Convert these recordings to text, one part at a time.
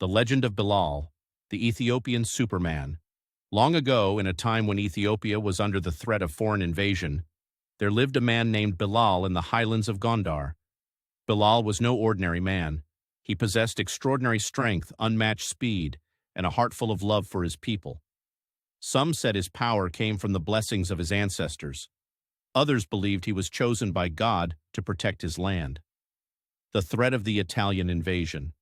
The legend of Bilal, the Ethiopian Superman. Long ago, in a time when Ethiopia was under the threat of foreign invasion, there lived a man named Bilal in the highlands of Gondar. Bilal was no ordinary man. He possessed extraordinary strength, unmatched speed, and a heart full of love for his people. Some said his power came from the blessings of his ancestors. Others believed he was chosen by God to protect his land. The threat of the Italian invasion.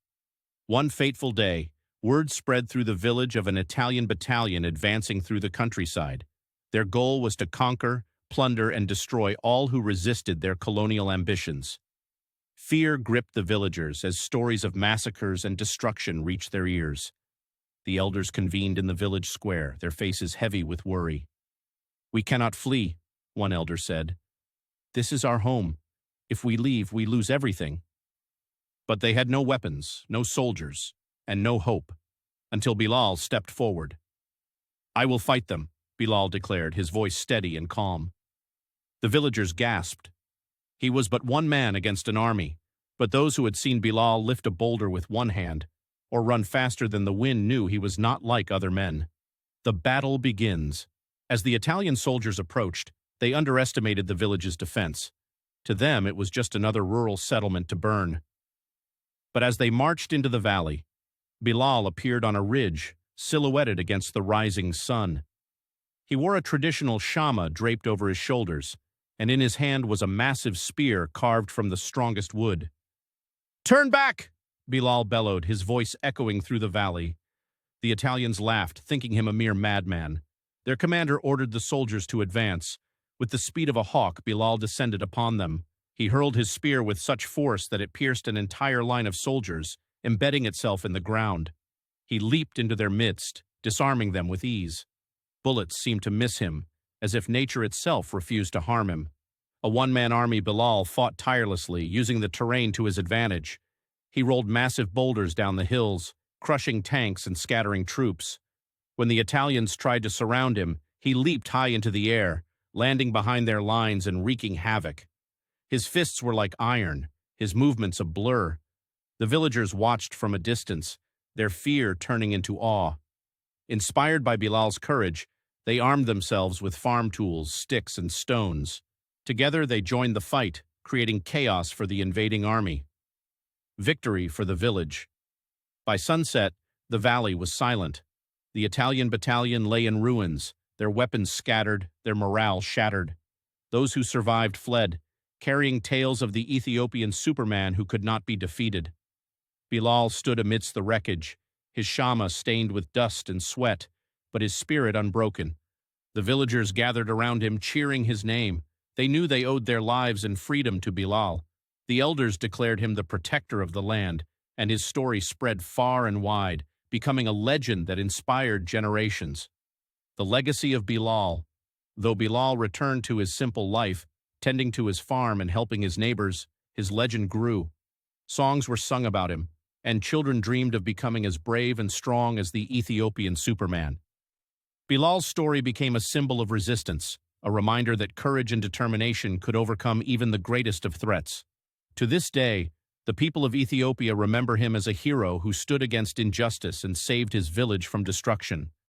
One fateful day, word spread through the village of an Italian battalion advancing through the countryside. Their goal was to conquer, plunder, and destroy all who resisted their colonial ambitions. Fear gripped the villagers as stories of massacres and destruction reached their ears. The elders convened in the village square, their faces heavy with worry. "We cannot flee," one elder said. "This is our home. If we leave, we lose everything." But they had no weapons, no soldiers, and no hope, until Bilal stepped forward. "I will fight them," Bilal declared, his voice steady and calm. The villagers gasped. He was but one man against an army, but those who had seen Bilal lift a boulder with one hand or run faster than the wind knew he was not like other men. The battle begins. As the Italian soldiers approached, they underestimated the village's defense. To them, it was just another rural settlement to burn. But as they marched into the valley, Bilal appeared on a ridge, silhouetted against the rising sun. He wore a traditional shama draped over his shoulders, and in his hand was a massive spear carved from the strongest wood. "Turn back!" Bilal bellowed, his voice echoing through the valley. The Italians laughed, thinking him a mere madman. Their commander ordered the soldiers to advance. With the speed of a hawk, Bilal descended upon them. He hurled his spear with such force that it pierced an entire line of soldiers, embedding itself in the ground. He leaped into their midst, disarming them with ease. Bullets seemed to miss him, as if nature itself refused to harm him. A one-man army, Bilal fought tirelessly, using the terrain to his advantage. He rolled massive boulders down the hills, crushing tanks and scattering troops. When the Italians tried to surround him, he leaped high into the air, landing behind their lines and wreaking havoc. His fists were like iron, his movements a blur. The villagers watched from a distance, their fear turning into awe. Inspired by Bilal's courage, they armed themselves with farm tools, sticks, and stones. Together they joined the fight, creating chaos for the invading army. Victory for the village. By sunset, the valley was silent. The Italian battalion lay in ruins, their weapons scattered, their morale shattered. Those who survived fled, carrying tales of the Ethiopian Superman who could not be defeated. Bilal stood amidst the wreckage, his shama stained with dust and sweat, but his spirit unbroken. The villagers gathered around him, cheering his name. They knew they owed their lives and freedom to Bilal. The elders declared him the protector of the land, and his story spread far and wide, becoming a legend that inspired generations. The legacy of Bilal. Though Bilal returned to his simple life, tending to his farm and helping his neighbors, his legend grew. Songs were sung about him, and children dreamed of becoming as brave and strong as the Ethiopian Superman. Bilal's story became a symbol of resistance, a reminder that courage and determination could overcome even the greatest of threats. To this day, the people of Ethiopia remember him as a hero who stood against injustice and saved his village from destruction.